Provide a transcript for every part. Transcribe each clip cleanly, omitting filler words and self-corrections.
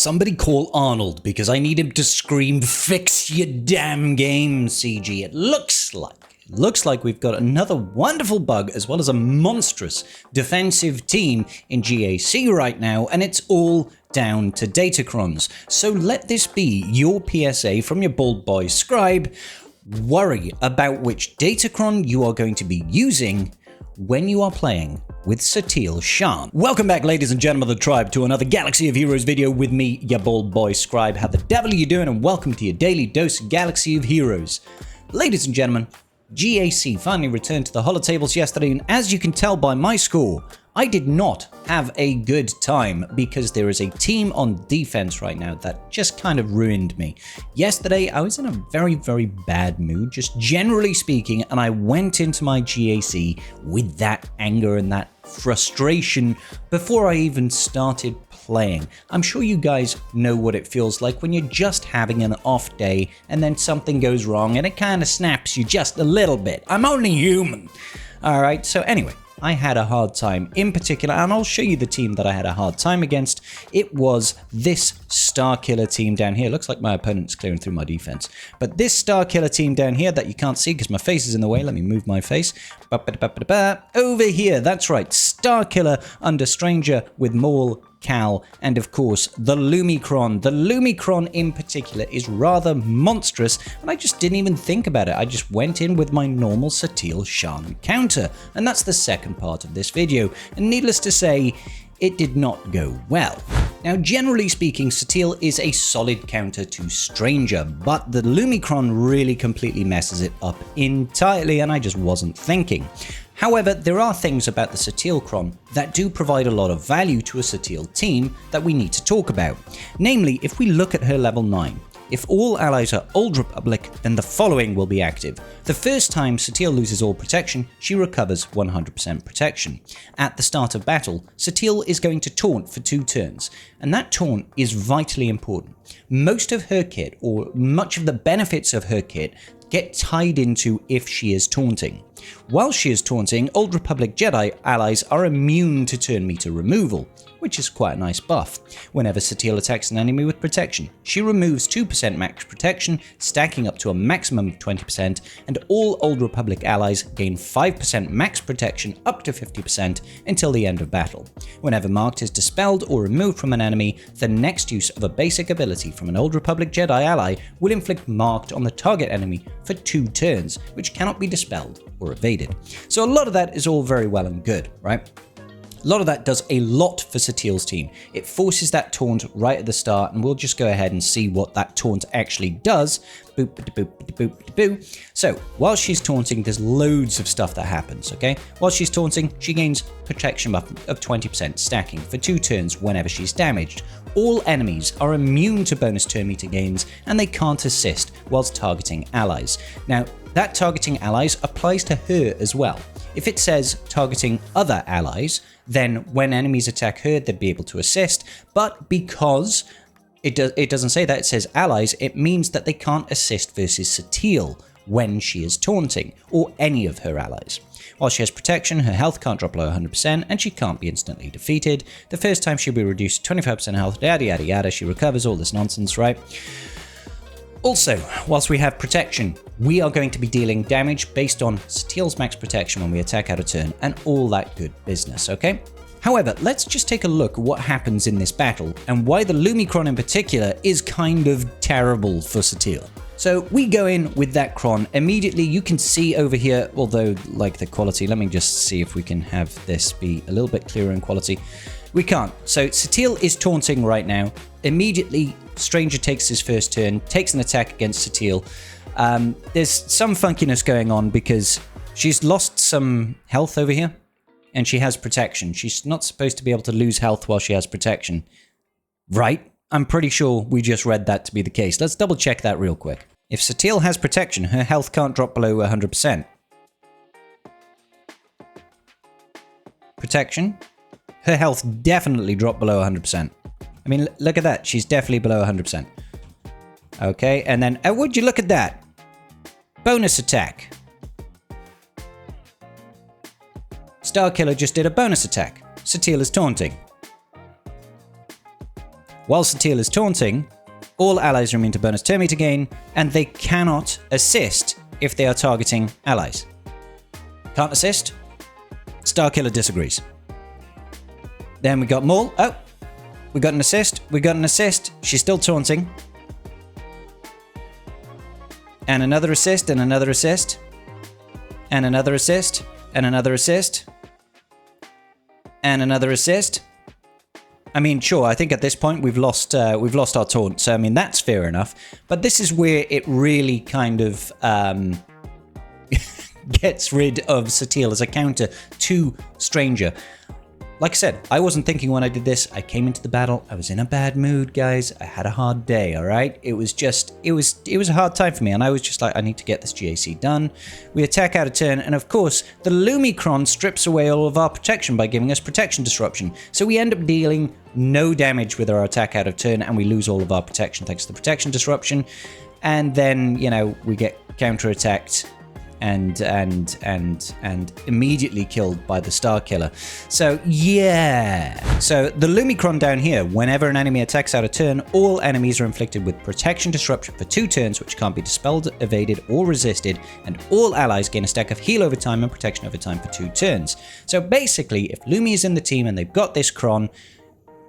somebody call Arnold because I need him to scream, "Fix your damn game, CG." It looks like we've got another wonderful bug as well as a monstrous defensive team in GAC right now, and it's all down to Datacrons. So let this be your PSA from your bald boy scribe. Worry about which Datacron you are going to be using when you are playing with Satele Shan. Welcome back, ladies and gentlemen of the tribe, to another Galaxy of Heroes video with me, your bald boy scribe. How the devil are you doing? And welcome to your daily dose of Galaxy of Heroes. Ladies and gentlemen, GAC finally returned to the holotables yesterday, and as you can tell by my score, I did not have a good time because there is a team on defense right now that just kind of ruined me. Yesterday, I was in a very, very bad mood, just generally speaking, and I went into my GAC with that anger and that frustration before I even started playing. I'm sure you guys know what it feels like when you're just having an off day and then something goes wrong and it kind of snaps you just a little bit. I'm only human. All right, so anyway, I had a hard time in particular, and I'll show you the team that I had a hard time against. It was this Starkiller team down here. Looks like my opponent's clearing through my defense. But this Starkiller team down here that you can't see because my face is in the way. Let me move my face. Over here, that's right. Starkiller under Stranger with Maul, Cal, and of course the Lumicron. The Lumicron in particular is rather monstrous, and I just didn't even think about it. I just went in with my normal Satele Shan counter, and that's the second part of this video, and needless to say, it did not go well. Now, generally speaking, Satele is a solid counter to Stranger, but the Lumicron really completely messes it up entirely, and I just wasn't thinking. However, there are things about the Satelecron that do provide a lot of value to a Satele team that we need to talk about. Namely, if we look at her level 9, if all allies are Old Republic, then the following will be active. The first time Satele loses all protection, she recovers 100% protection. At the start of battle, Satele is going to taunt for 2 turns, and that taunt is vitally important. Most of her kit, or much of the benefits of her kit, get tied into if she is taunting. While she is taunting, Old Republic Jedi allies are immune to turn meter removal, which is quite a nice buff. Whenever Satele attacks an enemy with protection, she removes 2% max protection, stacking up to a maximum of 20%, and all Old Republic allies gain 5% max protection up to 50% until the end of battle. Whenever Marked is dispelled or removed from an enemy, the next use of a basic ability from an Old Republic Jedi ally will inflict Marked on the target enemy for 2 turns, which cannot be dispelled or evaded. So a lot of that is all very well and good, right? A lot of that does a lot for Satele's team. It forces that taunt right at the start, and we'll just go ahead and see what that taunt actually does. Boop, boop, boop, boop, boop. So, while she's taunting, there's loads of stuff that happens, okay? While she's taunting, she gains protection buff of 20% stacking for 2 turns whenever she's damaged. All enemies are immune to bonus turn meter gains, and they can't assist whilst targeting allies. Now, that targeting allies applies to her as well. If it says targeting other allies, then when enemies attack her, they'd be able to assist, but because it doesn't say that, it says allies, it means that they can't assist versus Satele when she is taunting, or any of her allies. While she has protection, her health can't drop below 100%, and she can't be instantly defeated. The first time she'll be reduced to 25% health, yada yada yada, she recovers, all this nonsense, right? Also, whilst we have protection, we are going to be dealing damage based on Satele's max protection when we attack out of turn, and all that good business, okay? However, let's just take a look at what happens in this battle, and why the Lumicron in particular is kind of terrible for Satele. So we go in with that Cron. Immediately you can see over here, although like the quality, let me just see if we can have this be a little bit clearer in quality. We can't. So Satele is taunting right now. Immediately, Stranger takes his first turn, takes an attack against Satele. There's some funkiness going on because she's lost some health over here, and she has protection. She's not supposed to be able to lose health while she has protection. Right? I'm pretty sure we just read that to be the case. Let's double check that real quick. If Satele has protection, her health can't drop below 100%. Protection. Her health definitely dropped below 100%. I mean, look at that. She's definitely below 100%. Okay, and then, would you look at that? Bonus attack. Starkiller just did a bonus attack. Satele is taunting. While Satele is taunting, all allies are immune to bonus turn meter gain, and they cannot assist if they are targeting allies. Can't assist? Starkiller disagrees. Then we got Maul. Oh, we got an assist. We got an assist. She's still taunting. And another assist, and another assist. And another assist, and another assist. And another assist. I mean, sure, I think at this point we've lost our taunt, so I mean, that's fair enough. But this is where it really kind of gets rid of Satele as a counter to Stranger. Like I said, I wasn't thinking when I did this. I came into the battle. I was in a bad mood, guys. I had a hard day, all right? It was a hard time for me, and I was just like, I need to get this GAC done. We attack out of turn, and of course, the Lumicron strips away all of our protection by giving us protection disruption. So we end up dealing no damage with our attack out of turn, and we lose all of our protection thanks to the protection disruption. And then, you know, we get counterattacked and immediately killed by the Starkiller. So yeah. So the Lumicron down here, whenever an enemy attacks out of turn, all enemies are inflicted with protection disruption for 2 turns, which can't be dispelled, evaded, or resisted, and all allies gain a stack of heal over time and protection over time for 2 turns. So basically, if Lumi is in the team and they've got this Cron,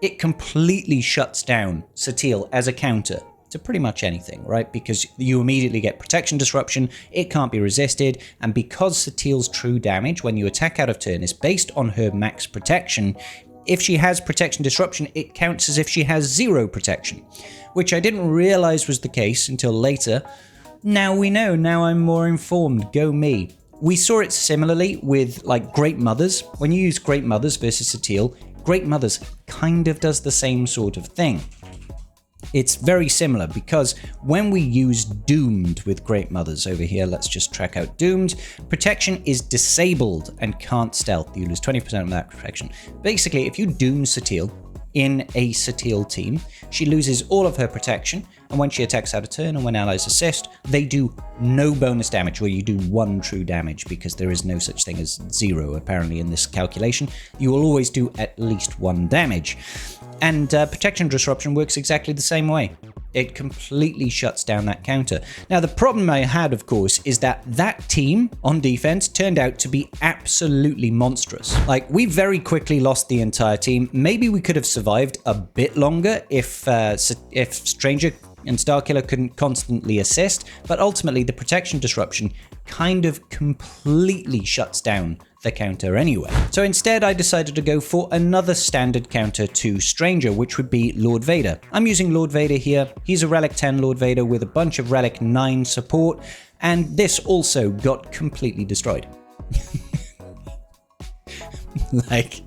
it completely shuts down Satele as a counter to pretty much anything, right? Because you immediately get protection disruption, it can't be resisted, and because Satele's true damage when you attack out of turn is based on her max protection, if she has protection disruption, it counts as if she has 0 protection, which I didn't realize was the case until later. Now we know, now I'm more informed, go me. We saw it similarly with like Great Mothers. When you use Great Mothers versus Satele, Great Mothers kind of does the same sort of thing. It's very similar because when we use Doomed with Great Mothers over here, let's just track out Doomed, protection is disabled and can't stealth. You lose 20% of that protection. Basically, if you Doom Satele in a Satele team, she loses all of her protection, and when she attacks out of turn and when allies assist, they do no bonus damage, or you do 1 true damage because there is no such thing as 0 apparently in this calculation. You will always do at least 1 damage. And protection disruption works exactly the same way. It completely shuts down that counter. Now, the problem I had, of course, is that that team on defense turned out to be absolutely monstrous. Like, we very quickly lost the entire team. Maybe we could have survived a bit longer if Stranger and Starkiller couldn't constantly assist, but ultimately the protection disruption kind of completely shuts down the counter anyway. So instead I decided to go for another standard counter to Stranger, which would be Lord Vader. I'm using Lord Vader here. He's a Relic 10 Lord Vader with a bunch of Relic 9 support, and this also got completely destroyed. Like,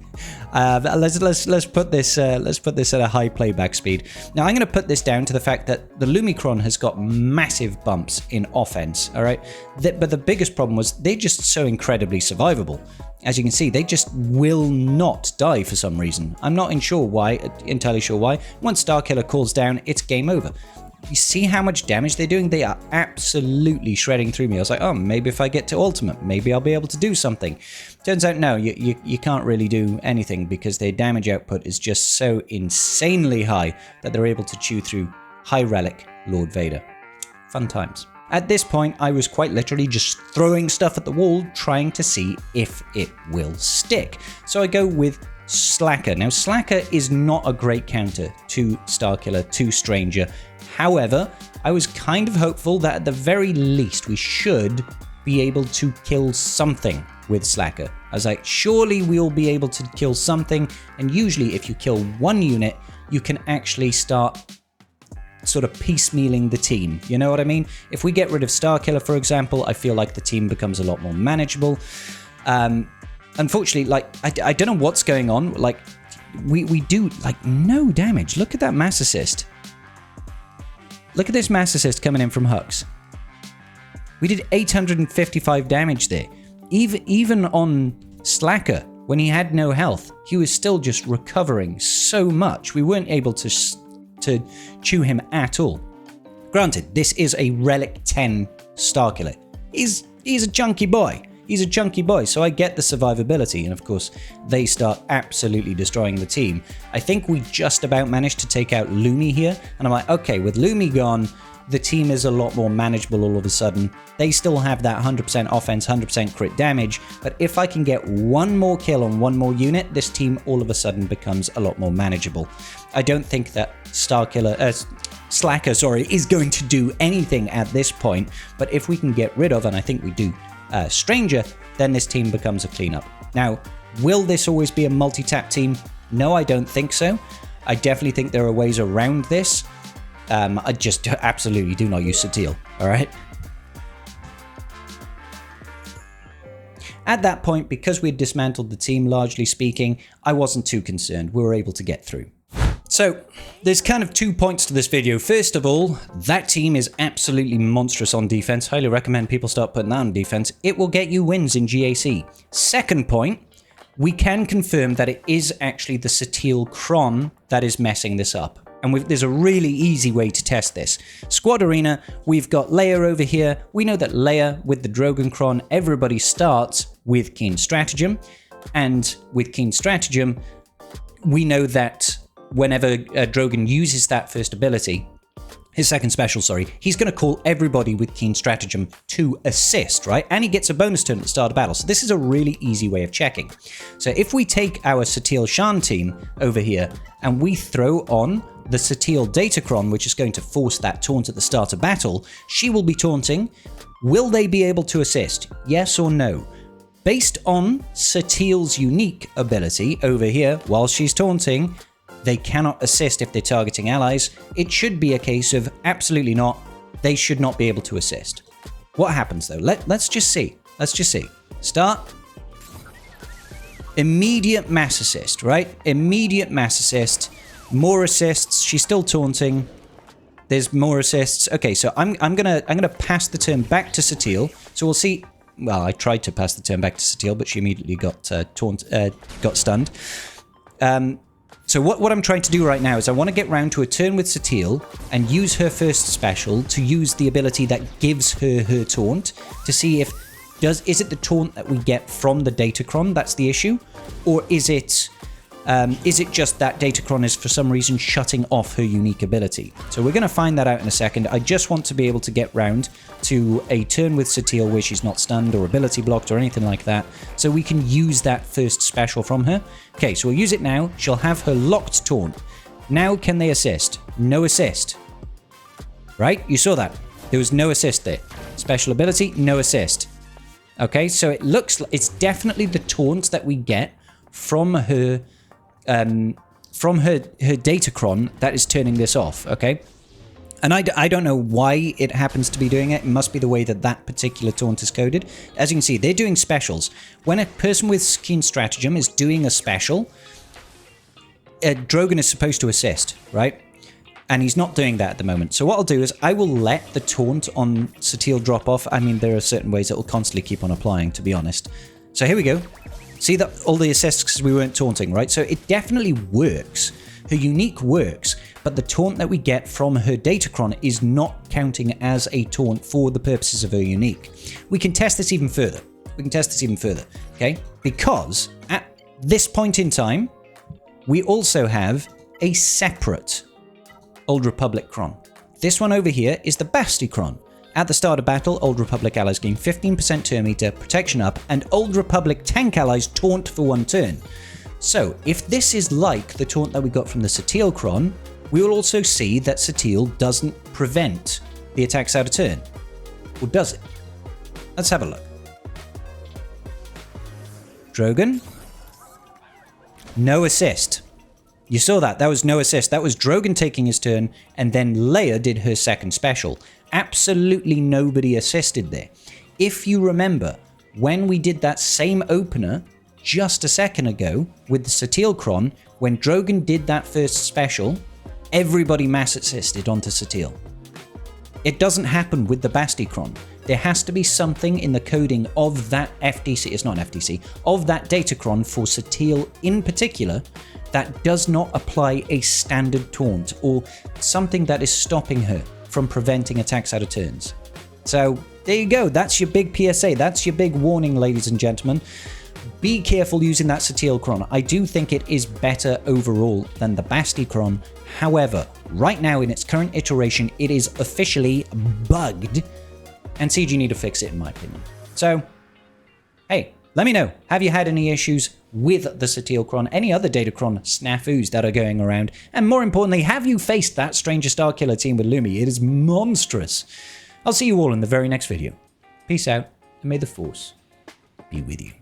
let's put this at a high playback speed. Now I'm going to put this down to the fact that the Lumicron has got massive bumps in offense. All right, but the biggest problem was they're just so incredibly survivable. As you can see, they just will not die for some reason. I'm not entirely sure why. Once Starkiller calls down, it's game over. You see how much damage they're doing? They are absolutely shredding through me. I was like, oh, maybe if I get to ultimate, maybe I'll be able to do something. Turns out, no, you can't really do anything because their damage output is just so insanely high that they're able to chew through high relic Lord Vader. Fun times. At this point, I was quite literally just throwing stuff at the wall, trying to see if it will stick. So I go with Slacker. Now, Slacker is not a great counter to Starkiller, to Stranger. However, I was kind of hopeful that at the very least we should be able to kill something with Slacker. I was like, surely we'll be able to kill something, and usually if you kill 1 unit, you can actually start sort of piecemealing the team. You know what I mean? If we get rid of Starkiller, for example, I feel like the team becomes a lot more manageable. Unfortunately, like, I don't know what's going on. Like, we do, like, no damage. Look at that mass assist. Look at this mass assist coming in from Hux. We did 855 damage there. Even on Slacker, when he had no health, he was still just recovering so much. We weren't able to chew him at all. Granted, this is a Relic 10 Starkiller. He's a chunky boy. He's a chunky boy, so I get the survivability. And of course, they start absolutely destroying the team. I think we just about managed to take out Lumi here. And I'm like, okay, with Lumi gone, the team is a lot more manageable all of a sudden. They still have that 100% offense, 100% crit damage, but if I can get one more kill on one more unit, this team all of a sudden becomes a lot more manageable. I don't think that Slacker, is going to do anything at this point, but if we can get rid of, and I think we do, Stranger, then this team becomes a cleanup. Now, will this always be a multi-tap team? No, I don't think so. I definitely think there are ways around this. I just absolutely do not use Satele, alright? At that point, because we'd dismantled the team, largely speaking, I wasn't too concerned. We were able to get through. So, there's kind of 2 points to this video. First of all, that team is absolutely monstrous on defense. Highly recommend people start putting that on defense. It will get you wins in GAC. Second point, we can confirm that it is actually the Satele Cron that is messing this up. And there's a really easy way to test this. Squad Arena, we've got Leia over here. We know that Leia, with the Drogon Cron, everybody starts with Keen Stratagem. And with Keen Stratagem, we know that whenever Drogon uses that first ability, his second special, he's going to call everybody with Keen Stratagem to assist, right? And he gets a bonus turn at the start of battle. So this is a really easy way of checking. So if we take our Satele Shan team over here and we throw on the Satele Datacron, which is going to force that taunt at the start of battle, she will be taunting. Will they be able to assist? Yes or no? Based on Satele's unique ability over here, while she's taunting, they cannot assist if they're targeting allies. It should be a case of absolutely not. They should not be able to assist. What happens though? Let's just see. Let's just see. Start. Immediate mass assist, right? Immediate mass assist. More assists. She's still taunting. There's more assists. Okay, so I'm gonna pass the turn back to Satele. So we'll see. Well, I tried to pass the turn back to Satele, but she immediately got stunned. So what I'm trying to do right now is I want to get round to a turn with Satele and use her first special to use the ability that gives her taunt to see if is it the taunt that we get from the Datacron that's the issue, or is it just that Datacron is for some reason shutting off her unique ability? So we're going to find that out in a second. I just want to be able to get round to a turn with Satele where she's not stunned or ability blocked or anything like that, so we can use that first special from her. Okay, so we'll use it now. She'll have her locked taunt. Now can they assist? No assist. Right? You saw that. There was no assist there. Special ability, no assist. Okay, so it looks like it's definitely the taunt that we get from her Datacron that is turning this off, okay? And I don't know why it happens to be doing it. It must be the way that particular taunt is coded. As you can see, they're doing specials. When a person with Keen Stratagem is doing a special, Drogon is supposed to assist, right? And he's not doing that at the moment. So what I'll do is I will let the taunt on Satele drop off. I mean, there are certain ways it will constantly keep on applying, to be honest. So here we go. See that all the assists because we weren't taunting, right? So it definitely works. Her unique works, but the taunt that we get from her Datacron is not counting as a taunt for the purposes of her unique. We can test this even further. Okay? Because at this point in time, we also have a separate Old Republic Cron. This one over here is the Basti Cron. At the start of battle, Old Republic allies gain 15% turn meter, protection up, and Old Republic tank allies taunt for 1 turn. So, if this is like the taunt that we got from the Satele Cron, we will also see that Satele doesn't prevent the attacks out of turn. Or does it? Let's have a look. Drogon. No assist. You saw that. That was no assist. That was Drogon taking his turn, and then Leia did her second special. Absolutely nobody assisted there. If you remember, when we did that same opener just a second ago with the Satele Cron, when Drogon did that first special, everybody mass assisted onto Satele. It doesn't happen with the Basti Cron. There has to be something in the coding of that FDC, it's not an FDC, of that Datacron for Satele in particular that does not apply a standard taunt or something that is stopping her from preventing attacks out of turns. So there you go. That's your big PSA. That's your big warning, ladies and gentlemen. Be careful using that Satele I do think it is better overall than the Basticron. However, right now in its current iteration, it is officially bugged, and CG need to fix it in my opinion. So, hey, let me know. Have you had any issues with the Satele any other Datacron snafus that are going around? And more importantly, have you faced that Stranger Star Killer team with Lumi? It is monstrous. I'll see you all in the very next video. Peace out, and may the Force be with you.